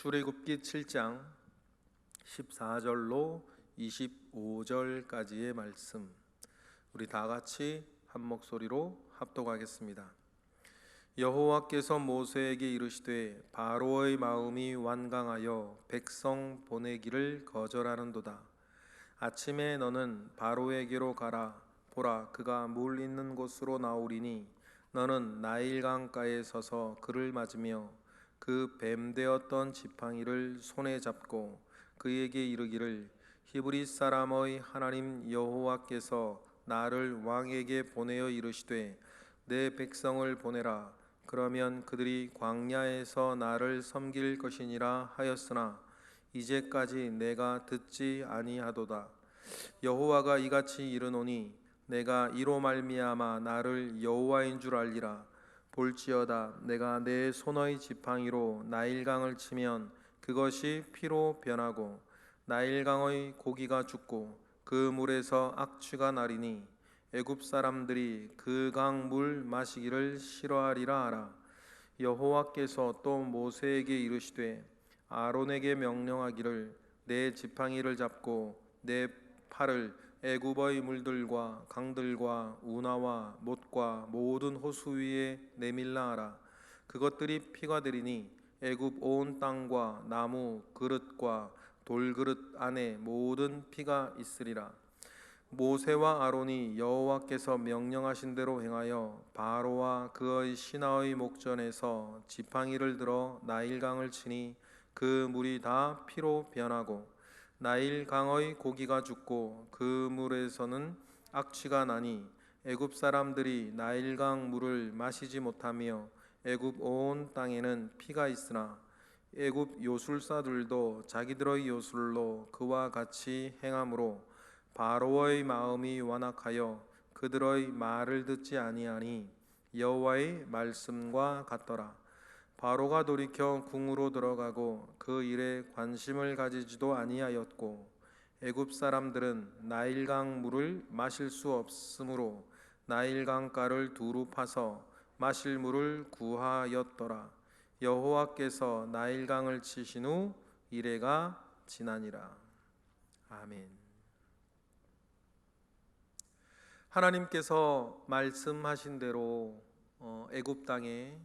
출애굽기 7장 14절로 25절까지의 말씀, 우리 다 같이 한 목소리로 합독하겠습니다. 여호와께서 모세에게 이르시되 바로의 마음이 완강하여 백성 보내기를 거절하는도다. 아침에 너는 바로에게로 가라. 보라, 그가 물 있는 곳으로 나오리니 너는 나일강가에 서서 그를 맞으며 그 뱀되었던 지팡이를 손에 잡고 그에게 이르기를, 히브리 사람의 하나님 여호와께서 나를 왕에게 보내어 이르시되 내 백성을 보내라. 그러면 그들이 광야에서 나를 섬길 것이니라 하였으나 이제까지 내가 듣지 아니하도다. 여호와가 이같이 이르노니 내가 이로 말미암아 나를 여호와인 줄 알리라. 볼지어다 내가 내 손의 지팡이로 나일강을 치면 그것이 피로 변하고 나일강의 고기가 죽고 그 물에서 악취가 나리니 애굽 사람들이 그 강 물 마시기를 싫어하리라 하라. 여호와께서 또 모세에게 이르시되 아론에게 명령하기를 내 지팡이를 잡고 내 팔을 애굽의 물들과 강들과 운하와 못과 모든 호수 위에 내밀라 하라. 그것들이 피가 되리니 애굽 온 땅과 나무 그릇과 돌그릇 안에 모든 피가 있으리라. 모세와 아론이 여호와께서 명령하신 대로 행하여 바로와 그의 신하의 목전에서 지팡이를 들어 나일강을 치니 그 물이 다 피로 변하고 나일강의 고기가 죽고 그 물에서는 악취가 나니 애굽 사람들이 나일강 물을 마시지 못하며 애굽 온 땅에는 피가 있으나 애굽 요술사들도 자기들의 요술로 그와 같이 행함으로 바로의 마음이 완악하여 그들의 말을 듣지 아니하니 여호와의 말씀과 같더라. 바로가 돌이켜 궁으로 들어가고 그 일에 관심을 가지지도 아니하였고 애굽 사람들은 나일강 물을 마실 수 없으므로 나일강가를 두루 파서 마실 물을 구하였더라. 여호와께서 나일강을 치신 후 이레가 지나니라. 아멘. 하나님께서 말씀하신 대로 애굽 땅에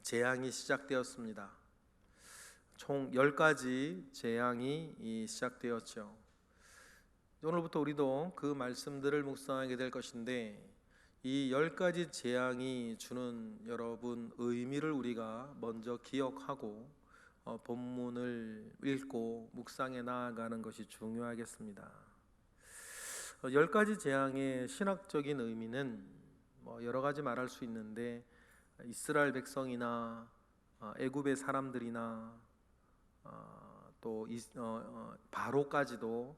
재앙이 시작되었습니다. 총 10가지 재앙이 시작되었죠. 오늘부터 우리도 그 말씀들을 묵상하게 될 것인데, 이 10가지 재앙이 주는 여러분 의미를 우리가 먼저 기억하고 본문을 읽고 묵상해 나아가는 것이 중요하겠습니다. 10가지 재앙의 신학적인 의미는 여러 가지 말할 수 있는데, 이스라엘 백성이나 애굽의 사람들이나 또 바로까지도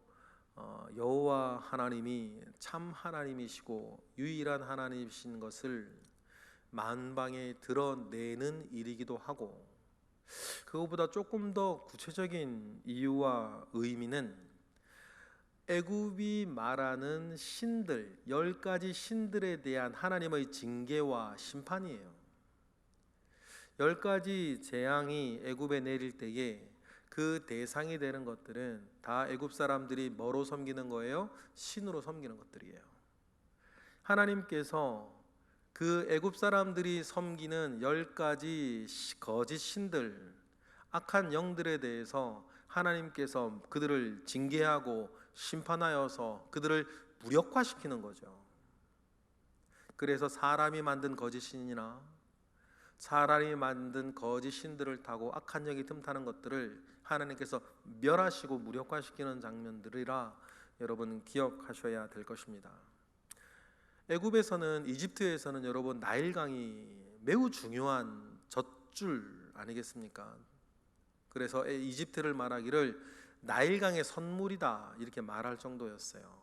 여호와 하나님이 참 하나님이시고 유일한 하나님이신 것을 만방에 드러내는 일이기도 하고, 그것보다 조금 더 구체적인 이유와 의미는 애굽이 말하는 신들, 10가지 신들에 대한 하나님의 징계와 심판이에요. 10가지 재앙이 애굽에 내릴 때에 그 대상이 되는 것들은 다 애굽 사람들이 뭐로 섬기는 거예요? 신으로 섬기는 것들이에요. 하나님께서 그 애굽 사람들이 섬기는 10가지 거짓 신들, 악한 영들에 대해서 하나님께서 그들을 징계하고 심판하여서 그들을 무력화시키는 거죠. 그래서 사람이 만든 거짓 신이나 사람이 만든 거짓 신들을 타고 악한 영이 틈타는 것들을 하나님께서 멸하시고 무력화시키는 장면들이라 여러분 기억하셔야 될 것입니다. 애굽에서는, 이집트에서는 여러분 나일강이 매우 중요한 젖줄 아니겠습니까? 그래서 이집트를 말하기를 나일강의 선물이다 이렇게 말할 정도였어요.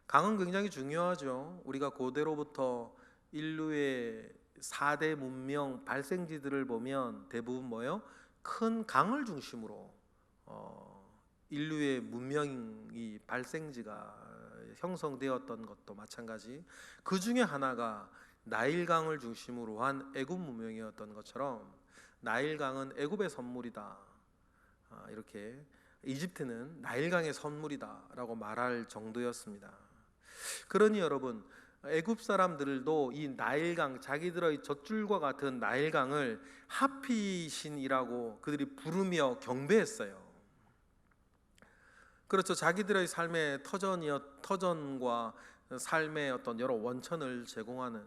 강은 굉장히 중요하죠. 우리가 고대로부터 인류의 4대 문명 발생지들을 보면 대부분 뭐예요? 큰 강을 중심으로 인류의 문명이 발생지가 형성되었던 것도 마찬가지. 그 중에 하나가 나일강을 중심으로 한 애굽 문명이었던 것처럼 나일강은 애굽의 선물이다. 이렇게 이집트는 나일강의 선물이다라고 말할 정도였습니다. 그러니 여러분, 애굽 사람들도 이 나일강, 자기들의 젖줄과 같은 나일강을 하피신이라고 그들이 부르며 경배했어요. 그렇죠. 자기들의 삶의 터전과 삶의 어떤 여러 원천을 제공하는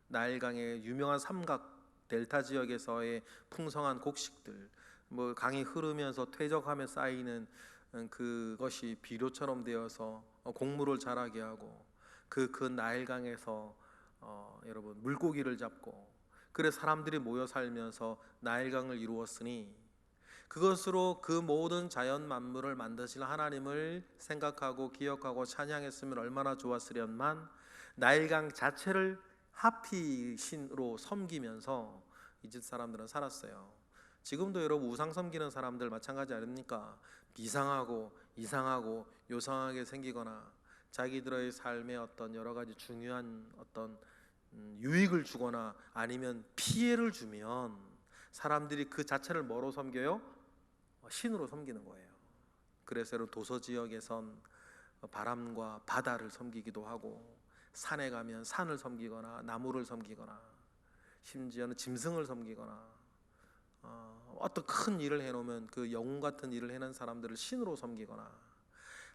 나일강의 유명한 삼각 델타 지역에서의 풍성한 곡식들, 뭐 강이 흐르면서 퇴적하며 쌓이는 그것이 비료처럼 되어서 곡물을 자라게 하고, 그 나일강에서 여러분 물고기를 잡고, 그래 사람들이 모여 살면서 나일강을 이루었으니, 그것으로 그 모든 자연 만물을 만드실 하나님을 생각하고 기억하고 찬양했으면 얼마나 좋았으련만, 나일강 자체를 하피신으로 섬기면서 이집트 사람들은 살았어요. 지금도 여러분 우상 섬기는 사람들 마찬가지 아닙니까? 이상하고 요상하게 생기거나 자기들의 삶에 어떤 여러 가지 중요한 어떤 유익을 주거나 아니면 피해를 주면 사람들이 그 자체를 뭐로 섬겨요? 신으로 섬기는 거예요. 그래서 도서 지역에선 바람과 바다를 섬기기도 하고, 산에 가면 산을 섬기거나 나무를 섬기거나, 심지어는 짐승을 섬기거나, 어떤 큰 일을 해놓으면 그 영웅 같은 일을 해낸 사람들을 신으로 섬기거나,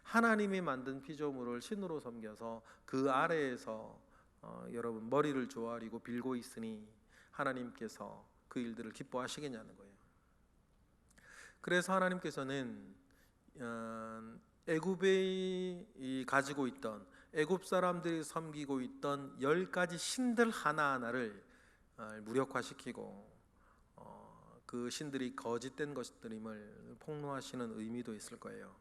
하나님이 만든 피조물을 신으로 섬겨서 그 아래에서 여러분 머리를 조아리고 빌고 있으니 하나님께서 그 일들을 기뻐하시겠냐는 거예요. 그래서 하나님께서는 애굽이 가지고 있던, 애굽 사람들이 섬기고 있던 10가지 신들 하나하나를 무력화시키고 그 신들이 거짓된 것들임을 폭로하시는 의미도 있을 거예요.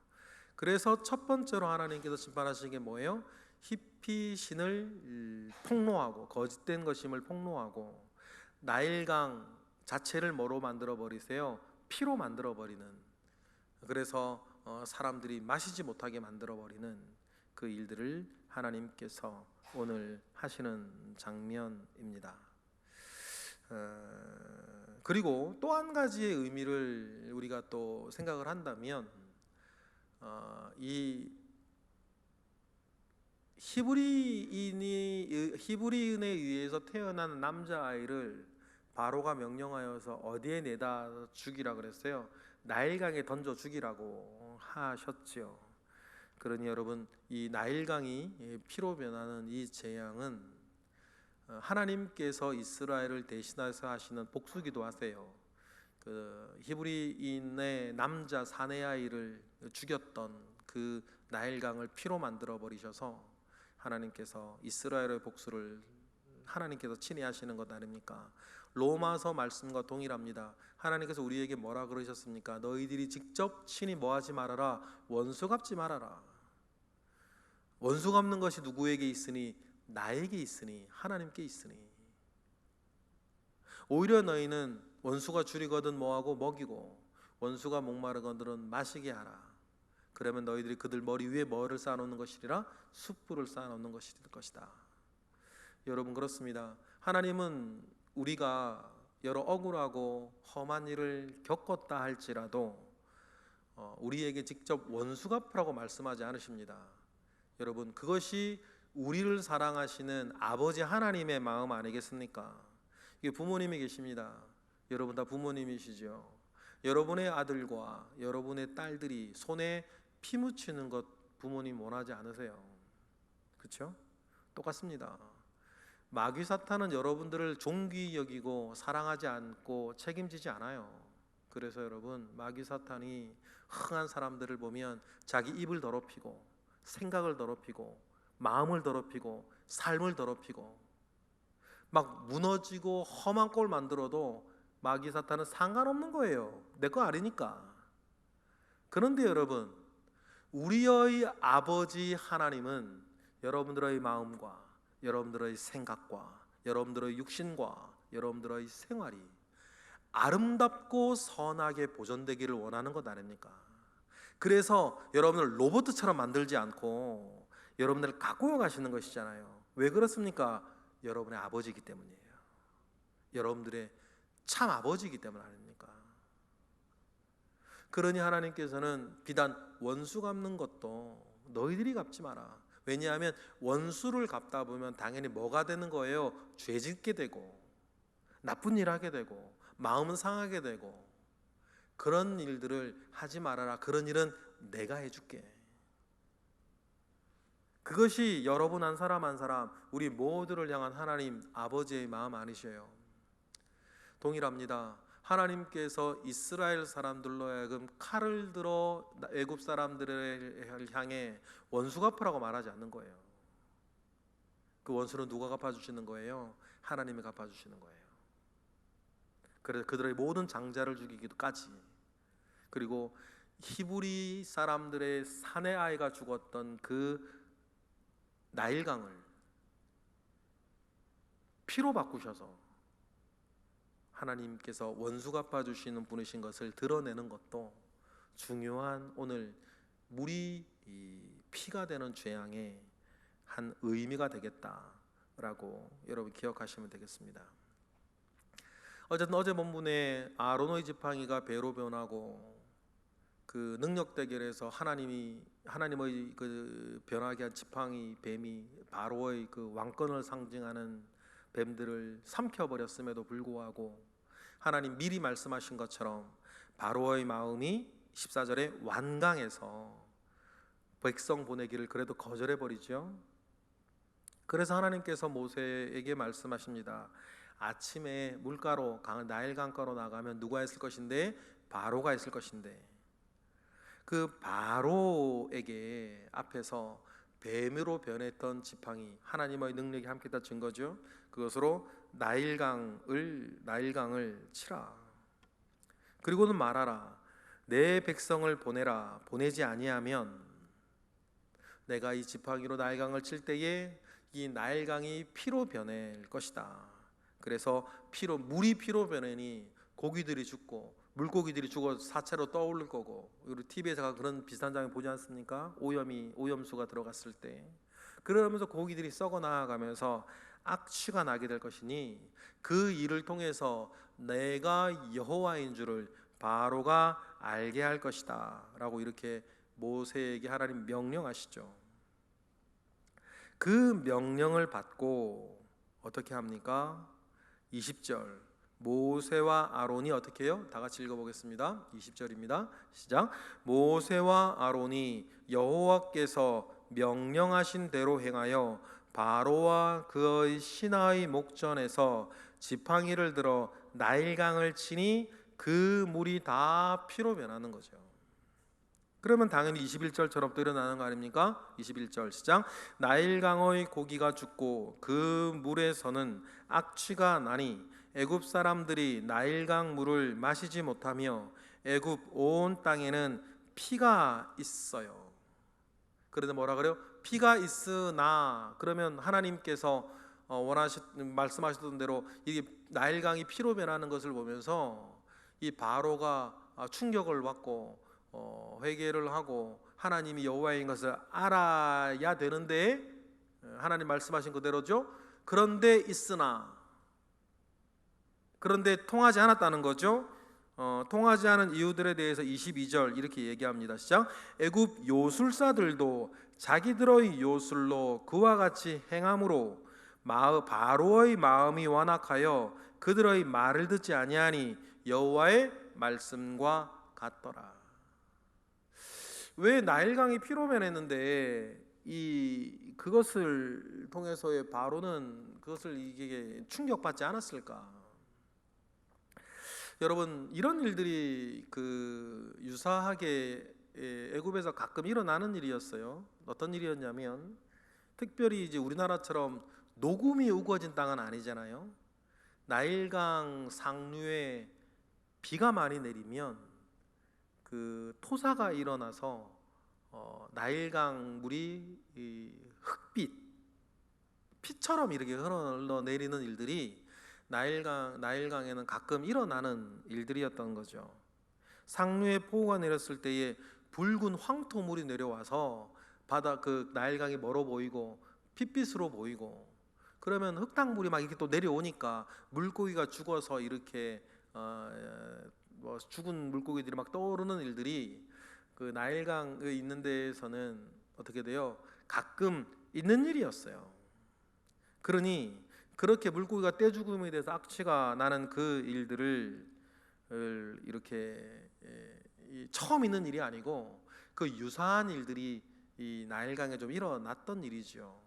그래서 첫 번째로 하나님께서 심판하시는 게 뭐예요? 히피 신을 폭로하고, 거짓된 것임을 폭로하고, 나일강 자체를 뭐로 만들어 버리세요? 피로 만들어 버리는, 그래서 사람들이 마시지 못하게 만들어 버리는 그 일들을 하나님께서 오늘 하시는 장면입니다. 그리고 또 한 가지의 의미를 우리가 또 생각을 한다면, 이 히브리인에 의해서 태어난 남자아이를 바로가 명령하여서 어디에 내다 죽이라 그랬어요? 나일강에 던져 죽이라고 하셨지요. 그러니 여러분, 이 나일강이 피로 변하는 이 재앙은 하나님께서 이스라엘을 대신해서 하시는 복수기도 하세요. 그 히브리인의 남자 사내아이를 죽였던 그 나일강을 피로 만들어 버리셔서 하나님께서 이스라엘의 복수를 하나님께서 친히 하시는 것 아닙니까? 로마서 말씀과 동일합니다. 하나님께서 우리에게 뭐라 그러셨습니까? 너희들이 직접 친히 뭐하지 말아라? 원수 갚지 말아라. 원수 갚는 것이 누구에게 있으니? 나에게 있으니, 하나님께 있으니. 오히려 너희는 원수가 줄이거든 뭐하고? 먹이고, 원수가 목마르거든 마시게 하라. 그러면 너희들이 그들 머리 위에 뭐를 쌓아놓는 것이리라? 숯불을 쌓아놓는 것일 것이다. 여러분, 그렇습니다. 하나님은 우리가 여러 억울하고 험한 일을 겪었다 할지라도 우리에게 직접 원수 갚으라고 말씀하지 않으십니다. 여러분, 그것이 우리를 사랑하시는 아버지 하나님의 마음 아니겠습니까? 이게 부모님이 계십니다. 여러분 다 부모님이시죠. 여러분의 아들과 여러분의 딸들이 손에 피 묻히는 것 부모님 원하지 않으세요? 그렇죠? 똑같습니다. 마귀 사탄은 여러분들을 존귀 여기고 사랑하지 않고 책임지지 않아요. 그래서 여러분, 마귀 사탄이 흥한 사람들을 보면 자기 입을 더럽히고, 생각을 더럽히고, 마음을 더럽히고, 삶을 더럽히고, 막 무너지고 험한 꼴 만들어도 마귀 사탄은 상관없는 거예요. 내 거 아니니까. 그런데 여러분, 우리의 아버지 하나님은 여러분들의 마음과 여러분들의 생각과 여러분들의 육신과 여러분들의 생활이 아름답고 선하게 보존되기를 원하는 것 아닙니까? 그래서 여러분을 로봇처럼 만들지 않고 여러분들을 갖고 가시는 것이잖아요. 왜 그렇습니까? 여러분의 아버지이기 때문이에요. 여러분들의 참 아버지이기 때문 아닙니까? 그러니 하나님께서는 비단 원수 갚는 것도 너희들이 갚지 마라. 왜냐하면 원수를 갚다 보면 당연히 뭐가 되는 거예요? 죄 짓게 되고 나쁜 일 하게 되고 마음은 상하게 되고, 그런 일들을 하지 말아라. 그런 일은 내가 해줄게. 그것이 여러분 한 사람 한 사람, 우리 모두를 향한 하나님 아버지의 마음 아니셔요? 동일합니다. 하나님께서 이스라엘 사람들로 하여금 칼을 들어 애굽 사람들을 향해 원수 갚으라고 말하지 않는 거예요. 그 원수는 누가 갚아주시는 거예요? 하나님이 갚아주시는 거예요. 그래서 그들의 모든 장자를 죽이기도까지, 그리고 히브리 사람들의 사내 아이가 죽었던 그 나일강을 피로 바꾸셔서 하나님께서 원수 갚아주시는 분이신 것을 드러내는 것도 중요한, 오늘 물이 피가 되는 죄양의 한 의미가 되겠다라고 여러분 기억하시면 되겠습니다. 어쨌든 어제 본문에 아론의 지팡이가 배로 변하고 그 능력 대결에서 하나님의 그 변하게 한 지팡이 뱀이 바로의 그 왕권을 상징하는 뱀들을 삼켜버렸음에도 불구하고 하나님 미리 말씀하신 것처럼 바로의 마음이 14절에 완강해서 백성 보내기를 그래도 거절해버리죠. 그래서 하나님께서 모세에게 말씀하십니다. 아침에 물가로 나일강가로 나가면 누가 있을 것인데? 바로가 있을 것인데, 그 바로에게 앞에서 뱀으로 변했던 지팡이, 하나님의 능력이 함께 다 증거죠. 그것으로 나일강을 치라. 그리고는 말하라. 내 백성을 보내라. 보내지 아니하면 내가 이 지팡이로 나일강을 칠 때에 이 나일강이 피로 변할 것이다. 그래서 물이 피로 변하니 고기들이 죽고 물고기들이 죽어 사체로 떠오를 거고, 우리 TV에서 그런 비슷한 장면 보지 않습니까? 오염수가 들어갔을 때. 그러면서 고기들이 썩어 나가면서 악취가 나게 될 것이니 그 일을 통해서 내가 여호와인 줄을 바로가 알게 할 것이다 라고 이렇게 모세에게 하나님 명령하시죠. 그 명령을 받고 어떻게 합니까? 20절, 모세와 아론이 어떻게 해요? 다 같이 읽어보겠습니다. 20절입니다. 시작. 모세와 아론이 여호와께서 명령하신 대로 행하여 바로와 그의 신하의 목전에서 지팡이를 들어 나일강을 치니 그 물이 다 피로 변하는 거죠. 그러면 당연히 21절처럼 또 일어나는 거 아닙니까? 21절 시작. 나일강의 고기가 죽고 그 물에서는 악취가 나니 애굽 사람들이 나일강 물을 마시지 못하며 애굽 온 땅에는 피가 있어요. 그런데 뭐라 그래요? 피가 있으나, 그러면 하나님께서 말씀하셨던 대로 이 나일강이 피로 변하는 것을 보면서 이 바로가 충격을 받고 회개를 하고 하나님이 여호와인 것을 알아야 되는데, 하나님 말씀하신 그대로죠. 그런데 통하지 않았다는 거죠. 통하지 않은 이유들에 대해서 22절 이렇게 얘기합니다. 시작. 애굽 요술사들도 자기들의 요술로 그와 같이 행함으로 바로의 마음이 완악하여 그들의 말을 듣지 아니하니 여호와의 말씀과 같더라. 왜 나일강이 피로 변했는데 그것을 통해서의 바로는 그것을 이게 충격받지 않았을까? 여러분, 이런 일들이 유사하게 애굽에서 가끔 일어나는 일이었어요. 어떤 일이었냐면, 특별히 이제 우리나라처럼 녹음이 우거진 땅은 아니잖아요. 나일강 상류에 비가 많이 내리면 그 토사가 일어나서 나일강 물이 피처럼 이렇게 흘러내리는 일들이 나일강에는 가끔 일어나는 일들이었던 거죠. 상류에 폭우가 내렸을 때에 붉은 황토물이 내려와서 나일강이 멀어 보이고 핏빛으로 보이고, 그러면 흙탕물이 막 이렇게 또 내려오니까 물고기가 죽어서 이렇게 뭐 죽은 물고기들이 막 떠오르는 일들이 그 나일강에 있는 데에서는 어떻게 돼요? 가끔 있는 일이었어요. 그러니 그렇게 물고기가 떼죽음에 대해서 악취가 나는 그 일들을 이렇게 처음 있는 일이 아니고 그 유사한 일들이 이 나일강에 좀 일어났던 일이죠.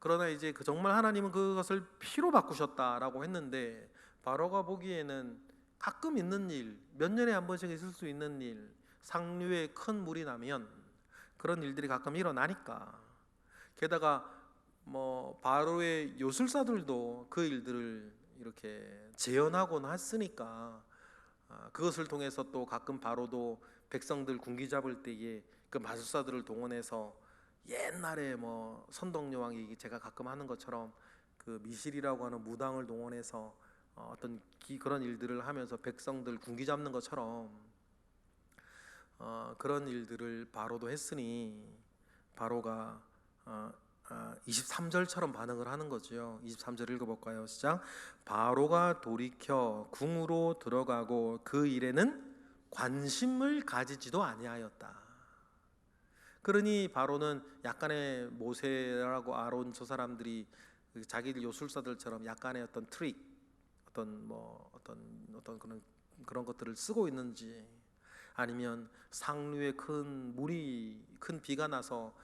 그러나 이제 그 정말 하나님은 그것을 피로 바꾸셨다라고 했는데 바로가 보기에는 가끔 있는 일, 몇 년에 한 번씩 있을 수 있는 일, 상류에 큰 물이 나면 그런 일들이 가끔 일어나니까, 게다가 뭐 바로의 요술사들도 그 일들을 이렇게 재현하곤 했으니까 그것을 통해서 또 가끔 바로도 백성들 군기 잡을 때에 그 마술사들을 동원해서 옛날에 뭐 선덕여왕이 제가 가끔 하는 것처럼 그 미실이라고 하는 무당을 동원해서 어떤 그런 일들을 하면서 백성들 군기 잡는 것처럼 그런 일들을 바로도 했으니 바로가 23절처럼 반응을 하는 거죠. 23절 읽어볼까요? 시작. 바로가 돌이켜 궁으로 들어가고 그 일에는 관심을 가지지도 아니하였다. 그러니 바로는 약간의 모세라고 아론 저 사람들이 자기들 요술사들처럼 약간의 어떤 트릭, 어떤 그런 것들을 쓰고 있는지, 아니면 상류에 큰 비가 나서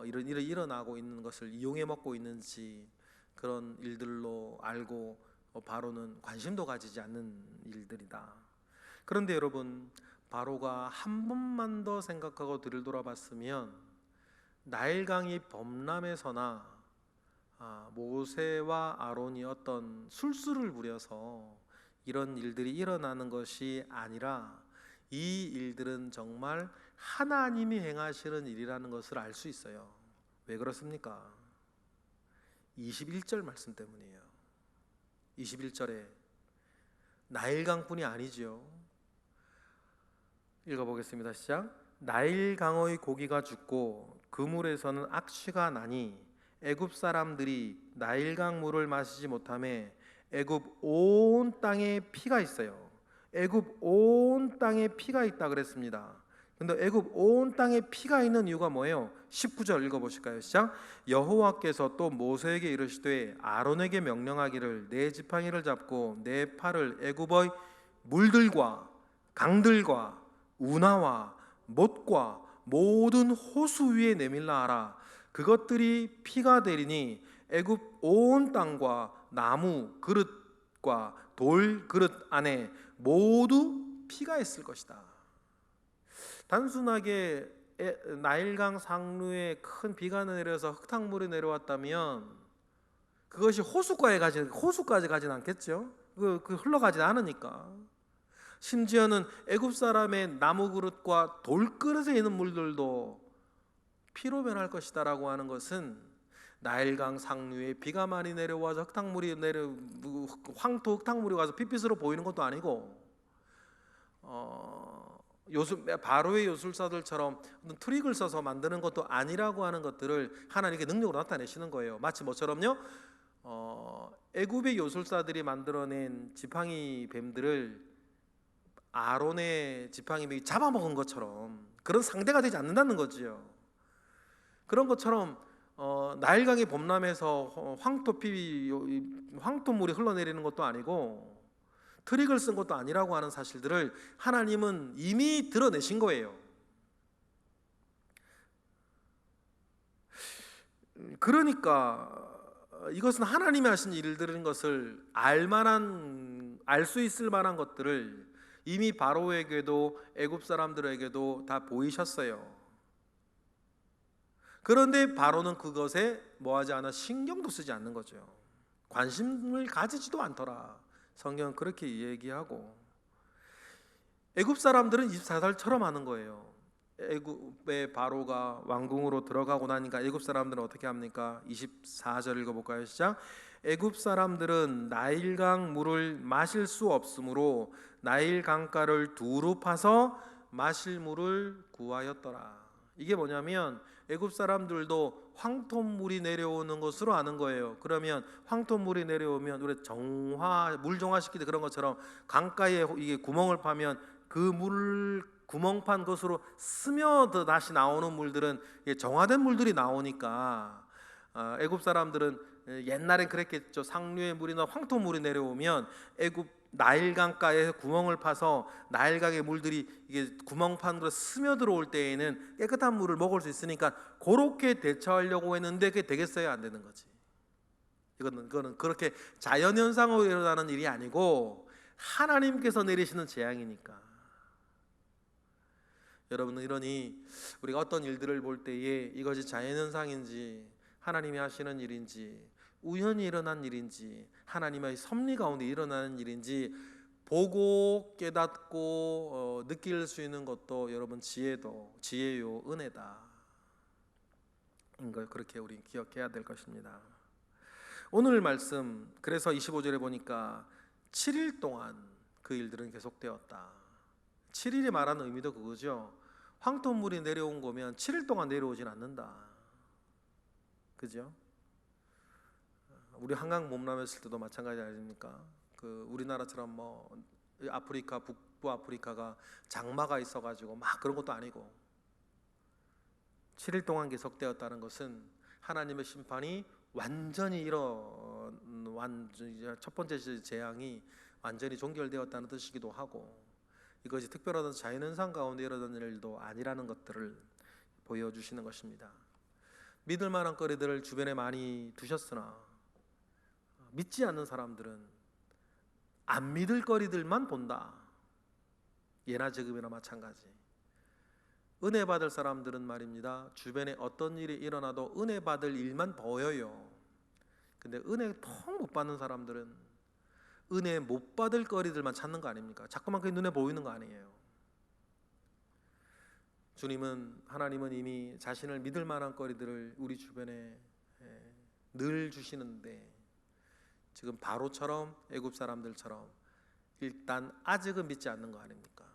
이런 일이 일어나고 있는 것을 이용해 먹고 있는지, 그런 일들로 알고 바로는 관심도 가지지 않는 일들이다. 그런데 여러분, 바로가 한 번만 더 생각하고 뒤를 돌아봤으면 나일강이 범람해서나 모세와 아론이 어떤 술수를 부려서 이런 일들이 일어나는 것이 아니라 이 일들은 정말 하나님이 행하시는 일이라는 것을 알 수 있어요. 왜 그렇습니까? 21절 말씀 때문이에요. 21절에 나일강뿐이 아니죠. 읽어보겠습니다. 시작. 나일강의 고기가 죽고 그 물에서는 악취가 나니 애굽 사람들이 나일강 물을 마시지 못하매 애굽 온 땅에 피가 있어요. 애굽 온 땅에 피가 있다 그랬습니다. 근데 애굽 온 땅에 피가 있는 이유가 뭐예요? 19절 읽어보실까요? 시작. 여호와께서 또 모세에게 이르시되 아론에게 명령하기를 내 지팡이를 잡고 내 팔을 애굽의 물들과 강들과 운하와 못과 모든 호수 위에 내밀라 하라. 그것들이 피가 되리니 애굽 온 땅과 나무 그릇과 돌 그릇 안에 모두 피가 있을 것이다. 단순하게 나일강 상류에 큰 비가 내려서 흙탕물이 내려왔다면 그것이 호수까지 가진 않겠죠. 그 흘러가지 않으니까. 심지어는 애굽 사람의 나무 그릇과 돌 그릇에 있는 물들도 피로 변할 것이다라고 하는 것은 나일강 상류에 비가 많이 내려와서 황토 흙탕물이 와서 핏빛으로 보이는 것도 아니고 바로의 요술사들처럼 트릭을 써서 만드는 것도 아니라고 하는 것들을 하나님께 능력으로 나타내시는 거예요. 마치 뭐처럼요, 애굽의 요술사들이 만들어낸 지팡이 뱀들을 아론의 지팡이 뱀이 잡아먹은 것처럼 그런 상대가 되지 않는다는 거지요. 그런 것처럼 나일강이 범람해서 황토물이 흘러내리는 것도 아니고 트릭을 쓴 것도 아니라고 하는 사실들을 하나님은 이미 드러내신 거예요. 그러니까 이것은 하나님이 하신 일들인 것을 알 수 있을 만한 것들을 이미 바로에게도 애굽 사람들에게도 다 보이셨어요. 그런데 바로는 그것에 뭐하지 않아 신경도 쓰지 않는 거죠. 관심을 가지지도 않더라. 성경은 그렇게 얘기하고, 애굽 사람들은 24살처럼 하는 거예요. 애굽의 바로가 왕궁으로 들어가고 나니까 애굽 사람들은 어떻게 합니까? 24절 읽어볼까요? 시작. 애굽 사람들은 나일강 물을 마실 수 없으므로 나일 강가를 두루 파서 마실 물을 구하였더라. 이게 뭐냐면 애굽 사람들도 황토물이 내려오는 것으로 아는 거예요. 그러면 황토물이 내려오면 우리 물 정화시킬 때 그런 것처럼 강가에 이게 구멍을 파면 그 물 구멍 판 것으로 스며서 다시 나오는 물들은 정화된 물들이 나오니까 애굽 사람들은 옛날엔 그랬겠죠. 상류의 물이나 황토물이 내려오면 애굽 나일강가에 구멍을 파서 나일강의 물들이 이게 구멍 판 것으로 스며 들어올 때에는 깨끗한 물을 먹을 수 있으니까 그렇게 대처하려고 했는데 그게 되겠어요? 안 되는 거지. 이거는 그렇게 자연현상으로 일어나는 일이 아니고 하나님께서 내리시는 재앙이니까. 여러분은 이러니 우리가 어떤 일들을 볼 때에 이것이 자연현상인지 하나님이 하시는 일인지 우연히 일어난 일인지 하나님의 섭리 가운데 일어나는 일인지 보고 깨닫고 느낄 수 있는 것도 여러분 지혜요 은혜다. 이걸 그렇게 우리 기억해야 될 것입니다. 오늘 말씀 그래서 25절에 보니까 7일 동안 그 일들은 계속되었다. 7일이 말하는 의미도 그거죠. 황토물이 내려온 거면 7일 동안 내려오진 않는다. 그죠? 우리 한강 몸람했을 때도 마찬가지 아닙니까? 그 우리나라처럼 뭐 아프리카 북부 아프리카가 장마가 있어가지고 막 그런 것도 아니고 7일 동안 계속되었다는 것은 하나님의 심판이 완전히 첫 번째 재앙이 완전히 종결되었다는 뜻이기도 하고 이것이 특별한 자연현상 가운데 일어난 일도 아니라는 것들을 보여주시는 것입니다. 믿을 만한 거리들을 주변에 많이 두셨으나 믿지 않는 사람들은 안 믿을 거리들만 본다. 예나 지금이나 마찬가지. 은혜 받을 사람들은 말입니다. 주변에 어떤 일이 일어나도 은혜 받을 일만 보여요. 근데 은혜 통 못 받는 사람들은 은혜 못 받을 거리들만 찾는 거 아닙니까? 자꾸만 그게 눈에 보이는 거 아니에요. 하나님은 이미 자신을 믿을 만한 거리들을 우리 주변에 늘 주시는데 지금 바로처럼 애굽 사람들처럼 일단 아직은 믿지 않는 거 아닙니까?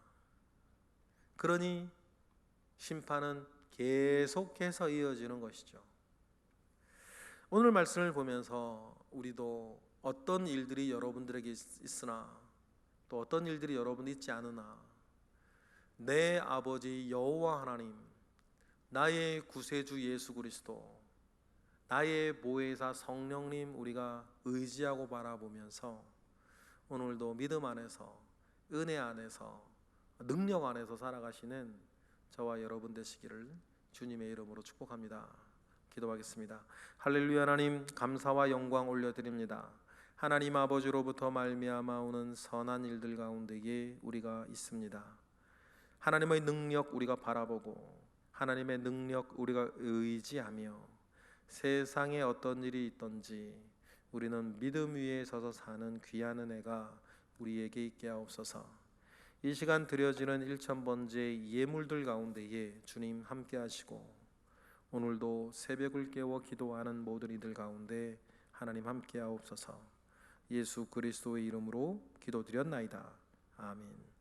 그러니 심판은 계속해서 이어지는 것이죠. 오늘 말씀을 보면서 우리도 어떤 일들이 여러분들에게 있으나 또 어떤 일들이 여러분 있지 않으나 내 아버지 여호와 하나님, 나의 구세주 예수 그리스도, 나의 보혜사 성령님 우리가 의지하고 바라보면서 오늘도 믿음 안에서 은혜 안에서 능력 안에서 살아가시는 저와 여러분 되시기를 주님의 이름으로 축복합니다. 기도하겠습니다. 할렐루야. 하나님 감사와 영광 올려드립니다. 하나님 아버지로부터 말미암아 오는 선한 일들 가운데에 우리가 있습니다. 하나님의 능력 우리가 바라보고 하나님의 능력 우리가 의지하며 세상에 어떤 일이 있든지 우리는 믿음 위에 서서 사는 귀한 은혜가 우리에게 있게 하옵소서. 이 시간 드려지는 1000번째 예물들 가운데에 주님 함께 하시고 오늘도 새벽을 깨워 기도하는 모든 이들 가운데 하나님 함께 하옵소서. 예수 그리스도의 이름으로 기도드렸나이다. 아멘.